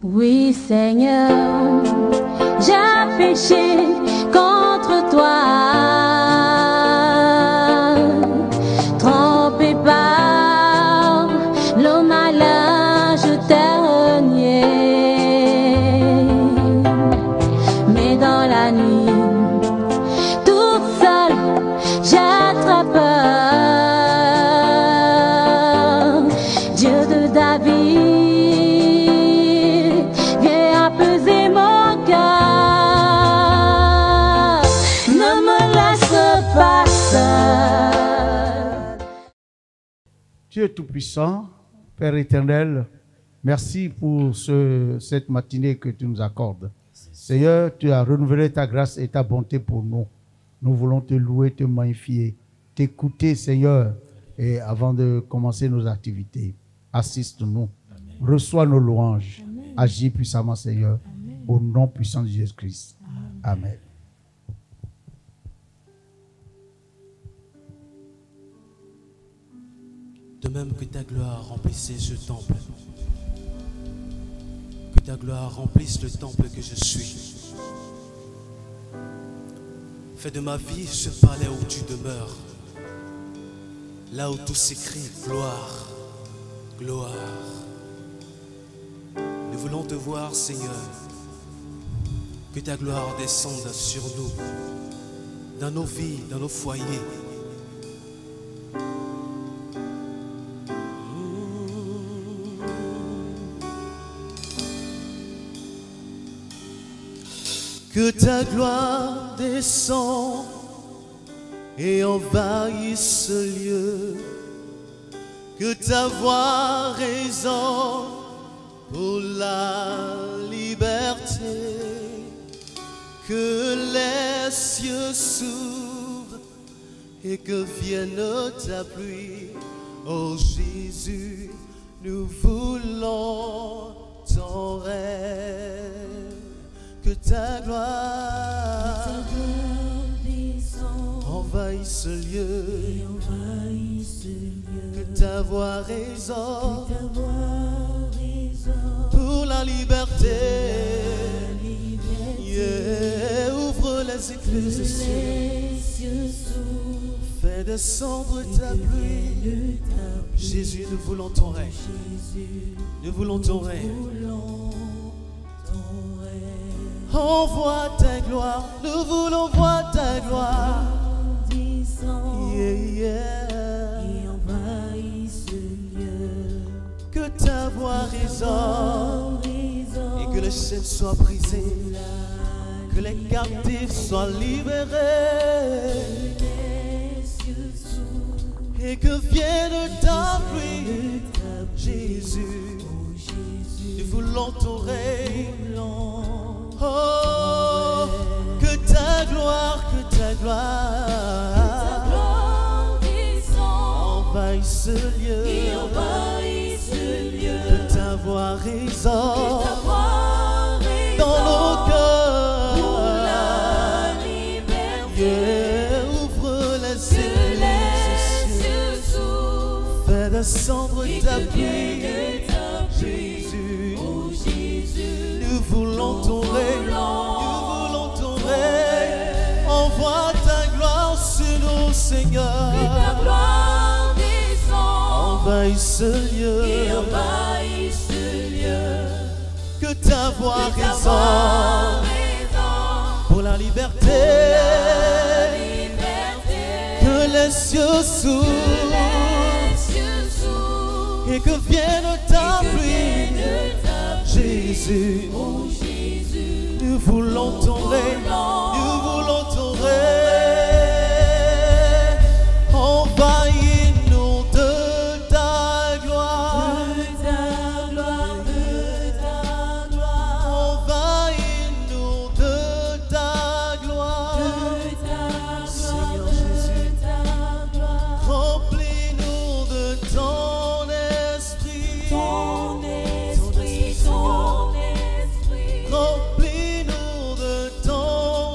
Oui, Seigneur, j'ai péché contre toi, trompé par le malin, je t'ai renié. Mais dans la nuit, toute seule, j'ai très peur. Dieu de David, Dieu Tout-Puissant, Père éternel, merci pour cette matinée que tu nous accordes. Seigneur, tu as renouvelé ta grâce et ta bonté pour nous. Nous voulons te louer, te magnifier, t'écouter, Seigneur, et avant de commencer nos activités. Assiste-nous, reçois nos louanges, Amen. Agis puissamment, Seigneur, Amen. Au nom puissant de Jésus-Christ. Amen. Amen. De même que ta gloire remplissait ce temple, que ta gloire remplisse le temple que je suis. Fais de ma vie ce palais où tu demeures, là où tout s'écrit gloire, gloire. Nous voulons te voir, Seigneur, que ta gloire descende sur nous, dans nos vies, dans nos foyers. Que ta gloire descende et envahisse ce lieu. Que ta voix résonne pour la liberté. Que les cieux s'ouvrent et que vienne ta pluie. Oh Jésus, nous voulons ton règne. Que ta gloire envahisse ce lieu, que ta voix résonne pour la liberté. Yeah. Ouvre les écluses des cieux, fais descendre ta pluie. Jésus, nous voulons ton règne, nous voulons ton règne. Envoie ta gloire, nous voulons voir ta gloire. Yeah, yeah. Et envahisse ce lieu. Que ta voix résonne et que les chaînes soient brisées, que les captifs soient libérés et que vienne ta pluie. Jésus, nous voulons ton règne. Oh, que ta gloire envahisse ce lieu, que ta voix résonne dans nos cœurs. Yeah, ouvre les écluses, fais descendre ta pluie. Jésus, nous voulons ton règne, nous voulons ton règne. Envoie ta gloire sur nous, Seigneur. Que ta gloire descende, envahisse ce lieu, que ta voix résonne pour la liberté. Que les cieux s'ouvrent et que vienne ta pluie. Jésus, nous voulons ton règne, nous voulons ton règne. Envahis-nous de ta gloire, envahis-nous de ta gloire. Seigneur Jésus, remplis-nous de ton esprit. Remplis-nous de ton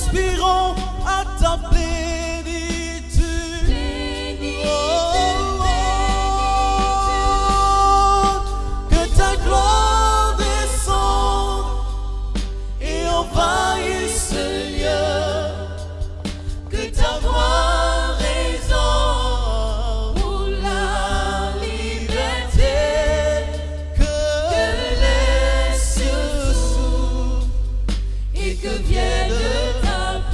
aspirons à ta plénitude. Que ta gloire descende et envahisse ce lieu. Que ta voix résonne pour la liberté. Que les cieux s'ouvrent et que vienne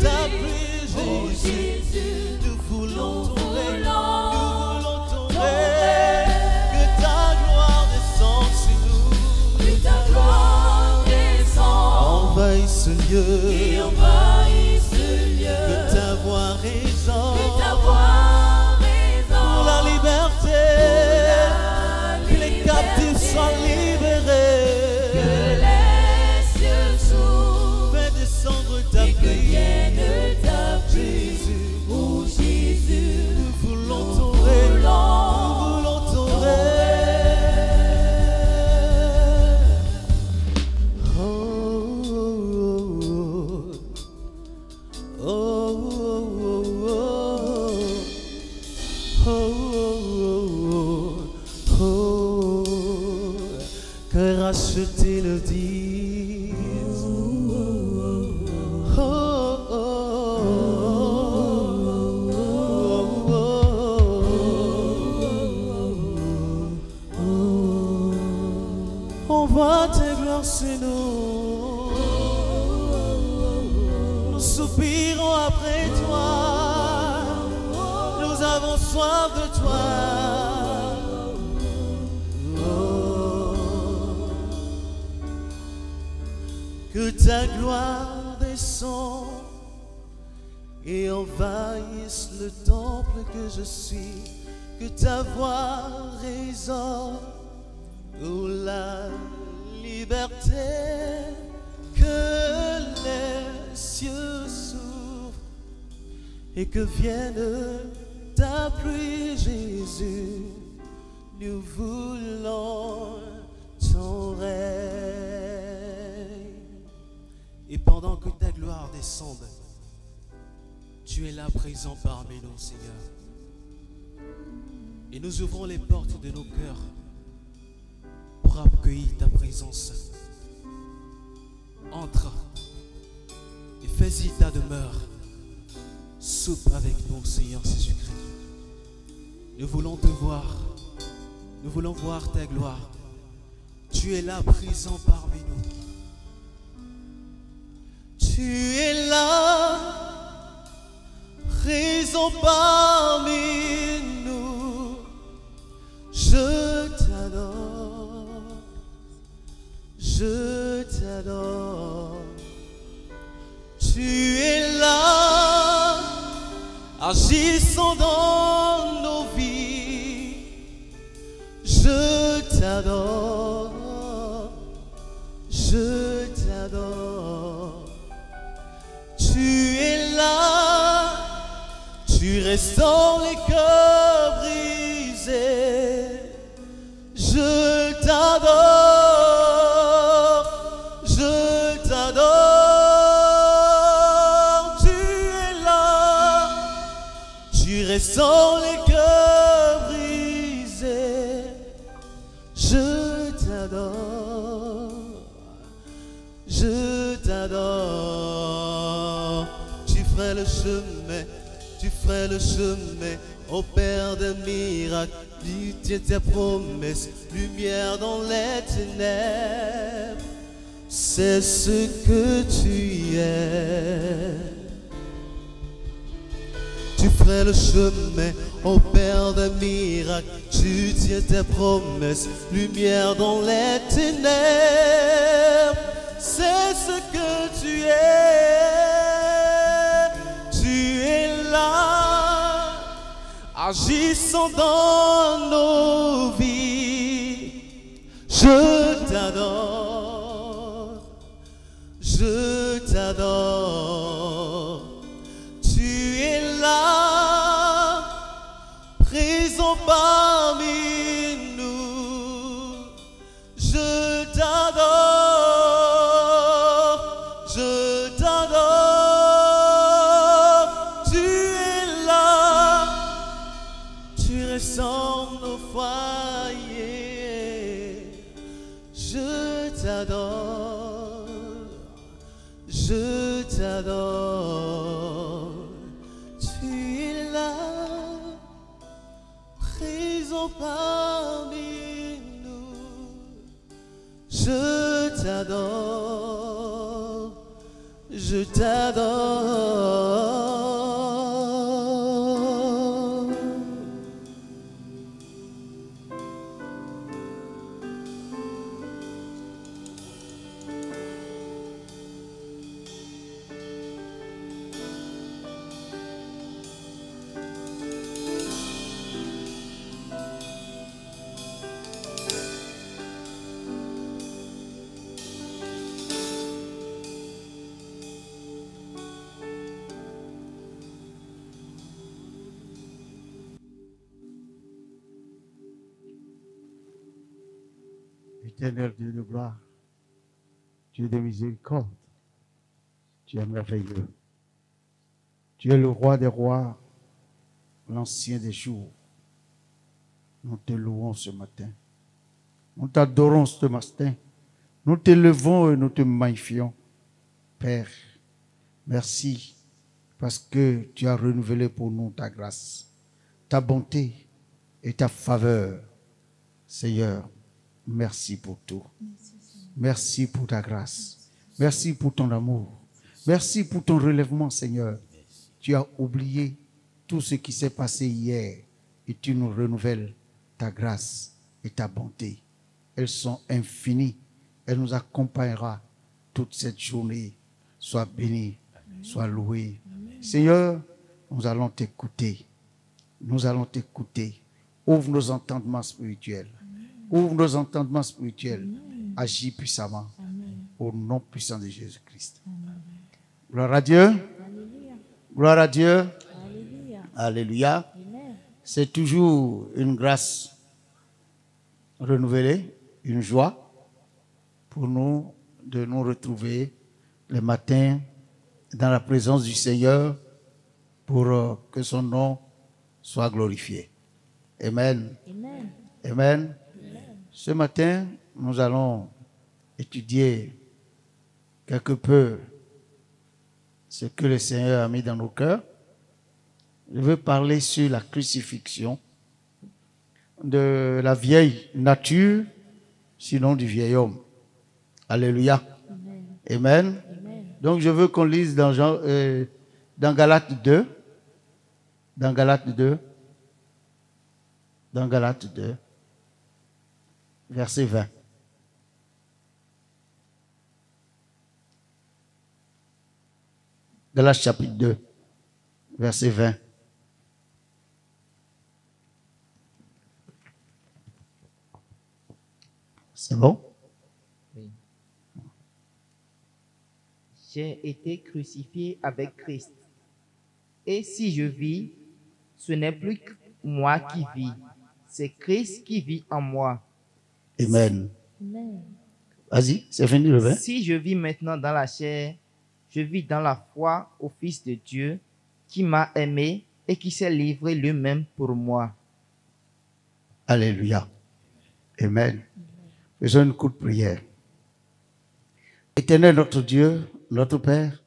ta pluie, oh Jésus. Nous voulons ton règne, nous voulons ton règne. Que ta gloire descende sur nous. Que ta gloire descende Envahisse ce lieu. et envahisse ce lieu. Que ta voix résonne Que ta voix pour la résonne liberté. Que les captifs soient libérés. que les cieux s'ouvrent Fais descendre ta et que pluie. vienne ta pluie. Jésus, Oh Jésus, nous voulons ton règne. Nous voulons ton règne. Oh, oh, oh, oh, oh, oh, oh, que racheter le disent. Oh, oh, oh, on voit tes gloires sur nous. Nous soupirons après toi. Nous avons soif de toi. Que ta gloire descende et envahisse le temple que je suis. Que ta voix résonne pour la liberté. Que les cieux s'ouvrent et que vienne ta pluie, Jésus. Nous voulons ton règne. Et pendant que ta gloire descende, tu es là présent parmi nous, Seigneur. Et nous ouvrons les portes de nos cœurs pour accueillir ta présence. Entre et fais-y ta demeure. Soupe avec nous, Seigneur Jésus-Christ. Nous voulons te voir. Nous voulons voir ta gloire. Tu es là présent parmi nous. Tu es là, présent parmi nous. Je t'adore, je t'adore. Tu es là, agissant dans nos vies. Je t'adore, je t'adore. Tu es là, tu restaures les cœurs brisés. Je t'adore, je t'adore. Tu es là, tu restaures les cœurs brisés. Je t'adore, je t'adore. Tu ferais le chemin, tu ferais le chemin, ô Père de miracles. Tu tiens tes promesses, lumière dans les ténèbres. C'est ce que tu es. Tu ferais le chemin, ô Père de miracles. Tu tiens tes promesses, lumière dans les ténèbres. C'est ce que tu es. Tu es là, agissant dans nos vies. Je t'adore, je t'adore. Tu es là, présent parmi nous. Je t'adore, je t'adore. Je t'adore, tu es là, présent parmi nous. Je t'adore, je t'adore. Éternel Dieu de gloire, Dieu de miséricorde, tu es merveilleux. Tu es le roi des rois, l'ancien des jours. Nous te louons ce matin. Nous t'adorons ce matin. Nous t'élevons et nous te magnifions. Père, merci parce que tu as renouvelé pour nous ta grâce, ta bonté et ta faveur. Seigneur, merci pour tout. Merci pour ta grâce. Merci pour ton amour. Merci pour ton relèvement, Seigneur. Tu as oublié tout ce qui s'est passé hier et tu nous renouvelles ta grâce et ta bonté. Elles sont infinies. Elle nous accompagnera toute cette journée. Sois béni, sois loué. Seigneur, nous allons t'écouter. Nous allons t'écouter. Ouvre nos entendements spirituels. Ouvre nos entendements spirituels. Agis puissamment. Au nom puissant de Jésus-Christ. Gloire à Dieu. Gloire à Dieu. Alléluia. C'est toujours une grâce renouvelée, une joie pour nous de nous retrouver le matin dans la présence du Seigneur pour que son nom soit glorifié. Amen. Amen. Amen. Ce matin, nous allons étudier quelque peu ce que le Seigneur a mis dans nos cœurs. Je veux parler sur la crucifixion de la vieille nature, sinon du vieil homme. Alléluia. Amen. Donc je veux qu'on lise dans Galates 2. Dans Galates 2. Dans Galates 2. Verset 20. Galates chapitre 2. Verset 20. C'est bon? Oui. J'ai été crucifié avec Christ. Et si je vis, ce n'est plus que moi qui vis, c'est Christ qui vit en moi. Amen. Vas-y, c'est fini le 20. Si je vis maintenant dans la chair, je vis dans la foi au Fils de Dieu qui m'a aimé et qui s'est livré lui-même pour moi. Alléluia. Amen. Faisons une courte prière. Éternel notre Dieu, notre Père,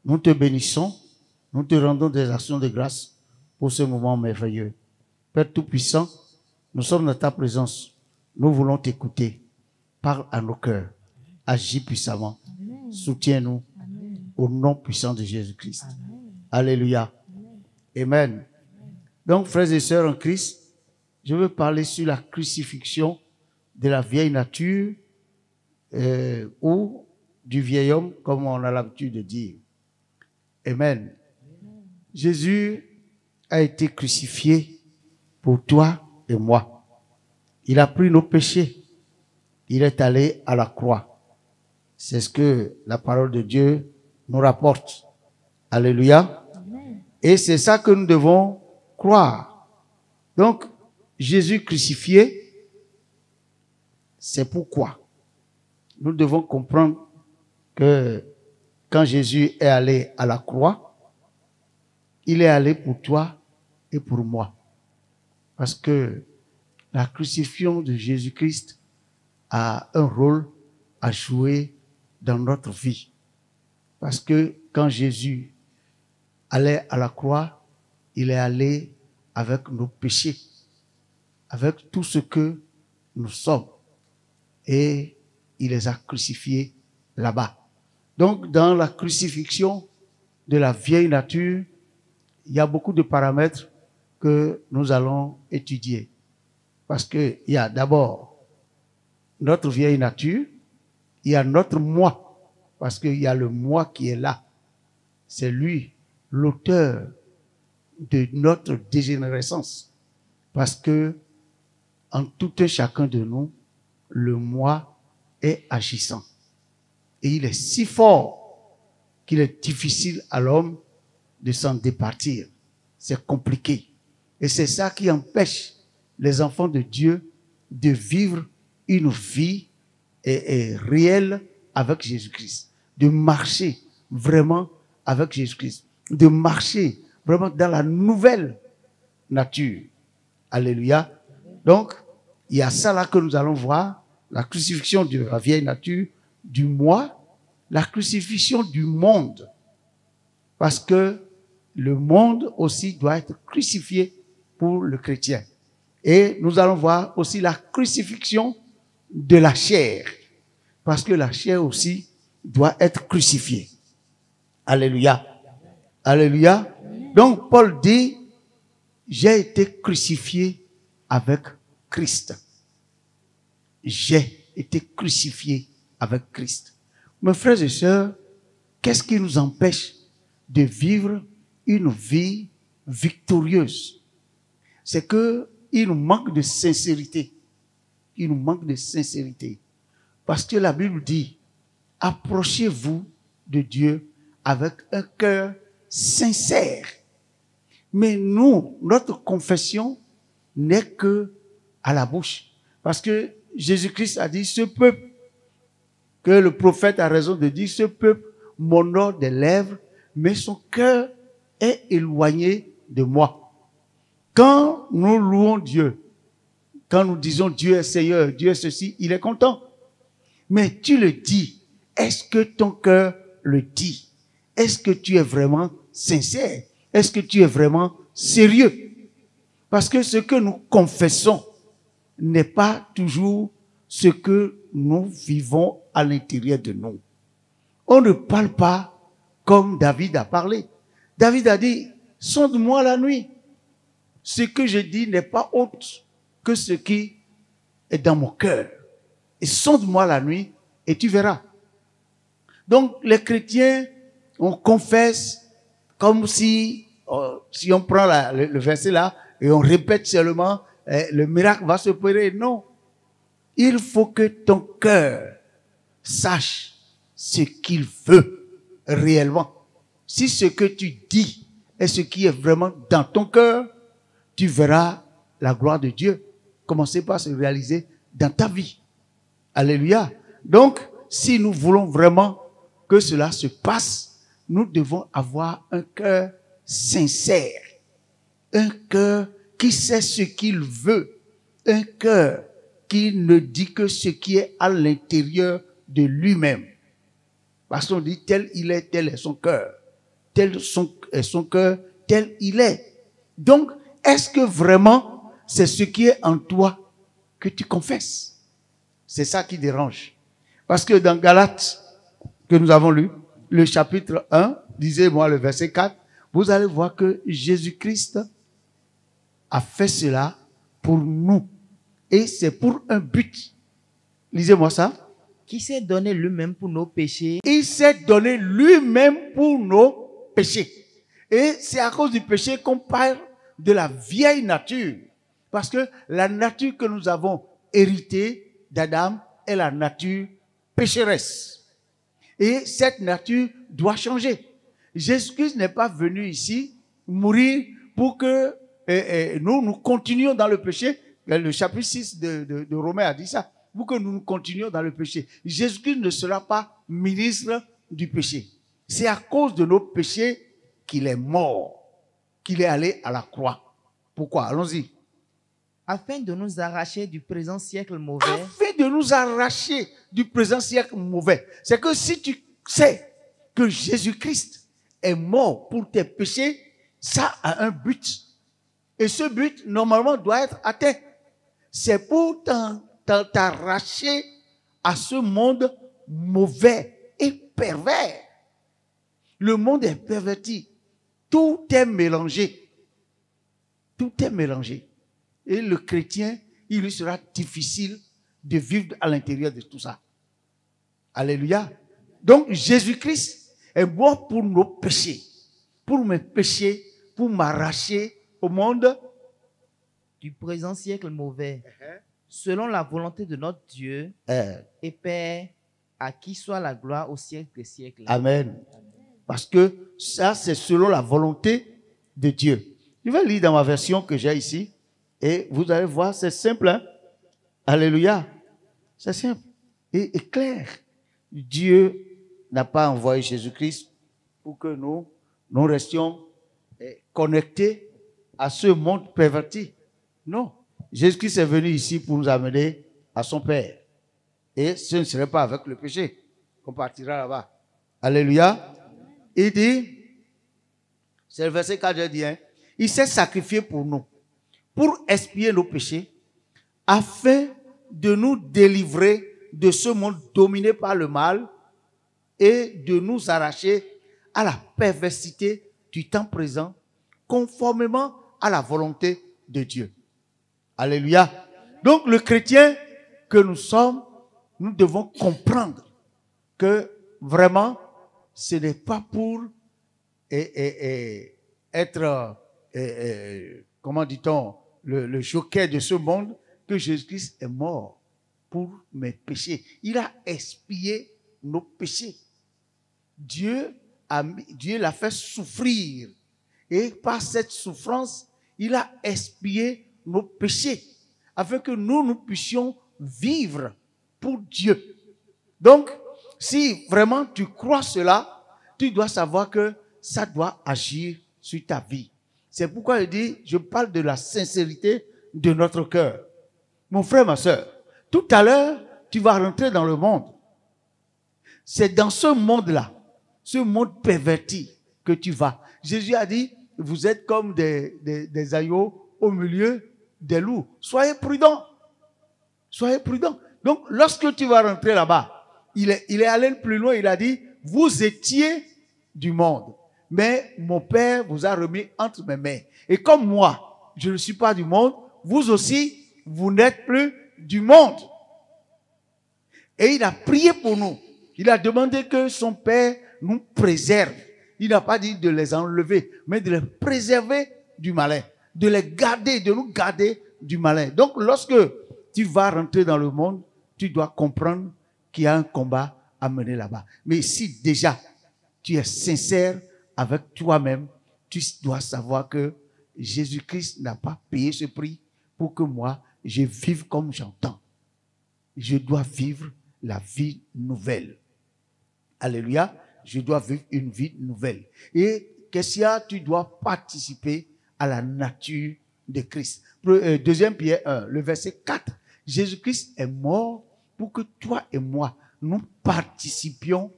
nous te bénissons, nous te rendons des actions de grâce pour ce moment merveilleux. Père Tout-Puissant, nous sommes dans ta présence. Nous voulons t'écouter. Parle à nos cœurs. Agis puissamment. Soutiens-nous au nom puissant de Jésus-Christ. Alléluia. Amen. Donc, frères et sœurs en Christ, je veux parler sur la crucifixion de la vieille nature ou du vieil homme, comme on a l'habitude de dire. Amen. Jésus a été crucifié pour toi et moi. Il a pris nos péchés. Il est allé à la croix. C'est ce que la parole de Dieu nous rapporte. Alléluia. Et c'est ça que nous devons croire. Donc, Jésus crucifié, c'est pourquoi nous devons comprendre que quand Jésus est allé à la croix, il est allé pour toi et pour moi. Parce que la crucifixion de Jésus-Christ a un rôle à jouer dans notre vie. Parce que quand Jésus allait à la croix, il est allé avec nos péchés, avec tout ce que nous sommes. Et il les a crucifiés là-bas. Donc, dans la crucifixion de la vieille nature, il y a beaucoup de paramètres que nous allons étudier. Parce qu'il y a d'abord notre vieille nature, il y a notre moi, parce qu'il y a le moi qui est là. C'est lui, l'auteur de notre dégénérescence. Parce que en tout un chacun de nous, le moi est agissant. Et il est si fort qu'il est difficile à l'homme de s'en départir. C'est compliqué. Et c'est ça qui empêche les enfants de Dieu de vivre une vie réelle avec Jésus-Christ. De marcher vraiment avec Jésus-Christ. De marcher vraiment dans la nouvelle nature. Alléluia. Donc, il y a ça là que nous allons voir. La crucifixion de la vieille nature, du moi, la crucifixion du monde. Parce que le monde aussi doit être crucifié pour le chrétien. Et nous allons voir aussi la crucifixion de la chair. Parce que la chair aussi doit être crucifiée. Alléluia. Alléluia. Donc Paul dit, j'ai été crucifié avec Christ. J'ai été crucifié avec Christ. Mes frères et sœurs, qu'est-ce qui nous empêche de vivre une vie victorieuse? C'est que il nous manque de sincérité. Il nous manque de sincérité. Parce que la Bible dit, approchez-vous de Dieu avec un cœur sincère. Mais nous, notre confession n'est que à la bouche. Parce que Jésus-Christ a dit, ce peuple, que le prophète a raison de dire, ce peuple m'honore des lèvres, mais son cœur est éloigné de moi. Quand nous louons Dieu, quand nous disons Dieu est Seigneur, Dieu est ceci, il est content. Mais tu le dis, est-ce que ton cœur le dit? Est-ce que tu es vraiment sincère? Est-ce que tu es vraiment sérieux? Parce que ce que nous confessons n'est pas toujours ce que nous vivons à l'intérieur de nous. On ne parle pas comme David a parlé. David a dit, sonde-moi la nuit. Ce que je dis n'est pas autre que ce qui est dans mon cœur. Et sonde-moi la nuit et tu verras. Donc les chrétiens, on confesse comme si on prend le verset là et on répète seulement, le miracle va s'opérer. Non. Il faut que ton cœur sache ce qu'il veut réellement. Si ce que tu dis est ce qui est vraiment dans ton cœur, tu verras la gloire de Dieu commencer par se réaliser dans ta vie. Alléluia. Donc, si nous voulons vraiment que cela se passe, nous devons avoir un cœur sincère, un cœur qui sait ce qu'il veut, un cœur qui ne dit que ce qui est à l'intérieur de lui-même. Parce qu'on dit tel il est, tel est son cœur, tel est son cœur, tel il est. Donc, est-ce que vraiment c'est ce qui est en toi que tu confesses? C'est ça qui dérange. Parce que dans Galates, que nous avons lu, le chapitre 1, lisez-moi le verset 4, vous allez voir que Jésus-Christ a fait cela pour nous. Et c'est pour un but. Lisez-moi ça. Qui s'est donné lui-même pour nos péchés. Il s'est donné lui-même pour nos péchés. Et c'est à cause du péché qu'on parle de la vieille nature. Parce que la nature que nous avons héritée d'Adam est la nature pécheresse. Et cette nature doit changer. Jésus-Christ n'est pas venu ici mourir pour que nous continuions dans le péché. Le chapitre 6 de Romains a dit ça. Pour que nous continuions dans le péché. Jésus-Christ ne sera pas ministre du péché. C'est à cause de nos péchés qu'il est mort, qu'il est allé à la croix. Pourquoi? Allons-y. Afin de nous arracher du présent siècle mauvais. Afin de nous arracher du présent siècle mauvais. C'est que si tu sais que Jésus-Christ est mort pour tes péchés, ça a un but. Et ce but, normalement, doit être atteint. C'est pour t'arracher à ce monde mauvais et pervers. Le monde est perverti. Tout est mélangé. Tout est mélangé. Et le chrétien, il lui sera difficile de vivre à l'intérieur de tout ça. Alléluia. Donc, Jésus-Christ est mort pour nos péchés. Pour mes péchés, pour m'arracher au monde du présent siècle mauvais, selon la volonté de notre Dieu et Père, à qui soit la gloire au siècle des siècles. Amen. Parce que ça, c'est selon la volonté de Dieu. Je vais lire dans ma version que j'ai ici et vous allez voir, c'est simple. Hein? Alléluia. C'est simple et clair. Dieu n'a pas envoyé Jésus-Christ pour que nous restions connectés à ce monde perverti. Non. Jésus-Christ est venu ici pour nous amener à son Père. Et ce ne serait pas avec le péché qu'on partira là-bas. Alléluia. Il dit, c'est le verset 4, je dis, hein, il s'est sacrifié pour nous, pour expier nos péchés, afin de nous délivrer de ce monde dominé par le mal et de nous arracher à la perversité du temps présent, conformément à la volonté de Dieu. Alléluia. Donc le chrétien que nous sommes, nous devons comprendre que vraiment, ce n'est pas pour être, comment dit-on, le joker de ce monde que Jésus-Christ est mort pour mes péchés. Il a expié nos péchés. Dieu l'a fait souffrir. Et par cette souffrance, il a expié nos péchés afin que nous puissions vivre pour Dieu. Donc, si vraiment tu crois cela, tu dois savoir que ça doit agir sur ta vie. C'est pourquoi il dit, je parle de la sincérité de notre cœur. Mon frère, ma soeur, tout à l'heure, tu vas rentrer dans le monde. C'est dans ce monde-là, ce monde perverti que tu vas. Jésus a dit, vous êtes comme des agneaux au milieu des loups. Soyez prudents. Soyez prudents. Donc, lorsque tu vas rentrer là-bas, il est allé plus loin, il a dit, vous étiez du monde, mais mon Père vous a remis entre mes mains. Et comme moi, je ne suis pas du monde, vous aussi, vous n'êtes plus du monde. Et il a prié pour nous. Il a demandé que son Père nous préserve. Il n'a pas dit de les enlever, mais de les préserver du malin, de les garder, de nous garder du malin. Donc, lorsque tu vas rentrer dans le monde, tu dois comprendre qu'il y a un combat à mener là-bas. Mais si déjà tu es sincère avec toi-même, tu dois savoir que Jésus-Christ n'a pas payé ce prix pour que moi, je vive comme j'entends. Je dois vivre la vie nouvelle. Alléluia. Je dois vivre une vie nouvelle. Et qu'est-ce qu'il y a? Tu dois participer à la nature de Christ. 2 Pierre 1, le verset 4. Jésus-Christ est mort pour que toi et moi, nous participions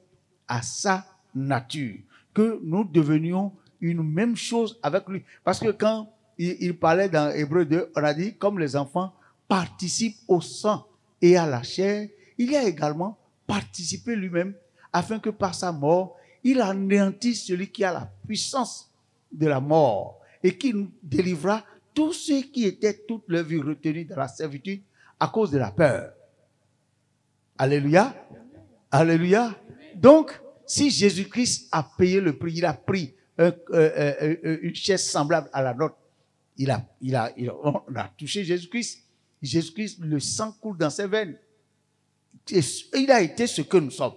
à sa nature. Que nous devenions une même chose avec lui. Parce que quand il parlait dans Hébreux 2, on a dit, comme les enfants participent au sang et à la chair, il y a également participé lui-même afin que par sa mort, il anéantisse celui qui a la puissance de la mort et qui nous délivra tous ceux qui étaient toute leur vie retenus dans la servitude à cause de la peur. Alléluia. Alléluia. Donc, si Jésus-Christ a payé le prix, il a pris une chaise semblable à la nôtre, on a touché Jésus-Christ. Jésus-Christ, le sang coule dans ses veines. Il a été ce que nous sommes.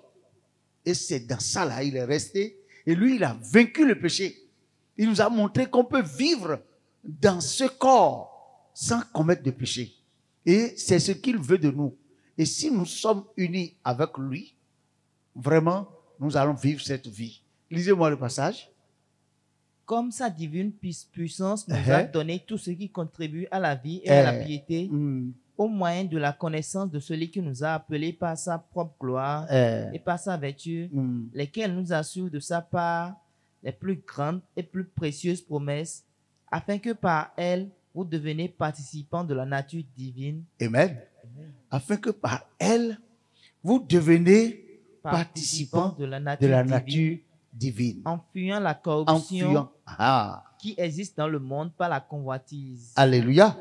Et c'est dans ça là, il est resté. Et lui, il a vaincu le péché. Il nous a montré qu'on peut vivre dans ce corps sans commettre de péché. Et c'est ce qu'il veut de nous. Et si nous sommes unis avec lui, vraiment, nous allons vivre cette vie. Lisez-moi le passage. Comme sa divine puissance nous a donné tout ce qui contribue à la vie et à la piété, au moyen de la connaissance de celui qui nous a appelés par sa propre gloire et par sa vertu, lesquels nous assurent de sa part les plus grandes et plus précieuses promesses, afin que par elles, vous deveniez participants de la nature divine. Amen. Afin que par elle, vous devenez participants de la nature divine. En fuyant la corruption Ah. qui existe dans le monde par la convoitise. Alléluia.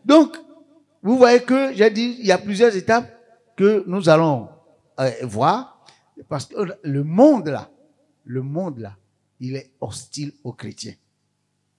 Donc, vous voyez que j'ai dit, il y a plusieurs étapes que nous allons voir. Parce que le monde là, il est hostile aux chrétiens.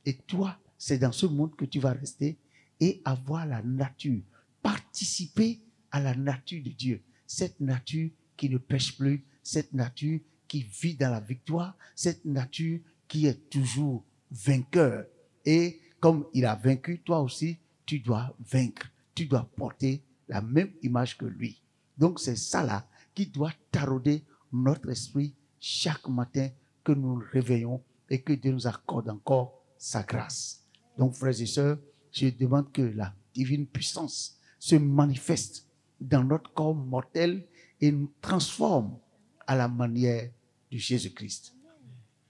Et toi, c'est dans ce monde que tu vas rester et avoir la nature, participer à la nature de Dieu. Cette nature qui ne pêche plus, cette nature qui vit dans la victoire, cette nature qui est toujours vainqueur. Et comme il a vaincu, toi aussi, tu dois vaincre. Tu dois porter la même image que lui. Donc c'est ça là qui doit tarauder notre esprit chaque matin que nous nous réveillons et que Dieu nous accorde encore sa grâce. Donc frères et sœurs, je demande que la divine puissance se manifeste dans notre corps mortel et nous transforme à la manière de Jésus-Christ.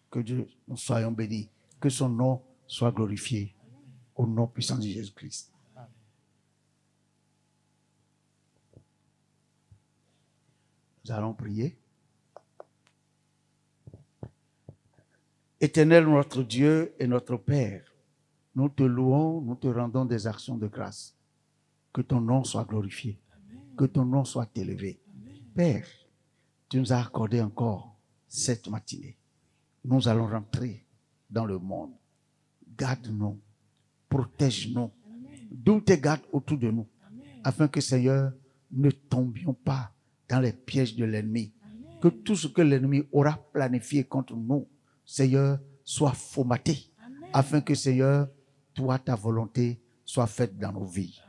Que Dieu nous soyons bénis, que son nom soit glorifié au nom puissant de Jésus-Christ. Nous allons prier. Éternel notre Dieu et notre Père, nous te louons, nous te rendons des actions de grâce. Que ton nom soit glorifié, que ton nom soit élevé. Père, tu nous as accordé encore cette matinée. Nous allons rentrer dans le monde. Garde-nous, protège-nous, donne tes gardes autour de nous, afin que, Seigneur, ne tombions pas dans les pièges de l'ennemi. Que tout ce que l'ennemi aura planifié contre nous, Seigneur, soit formaté, afin que, Seigneur, toi, ta volonté soit faite dans nos vies.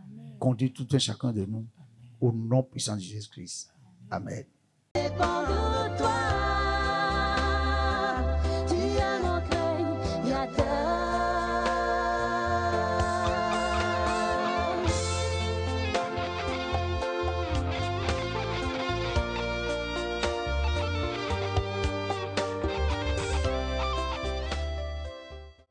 Conduis tout un chacun de nous au nom puissant de Jésus-Christ. Amen.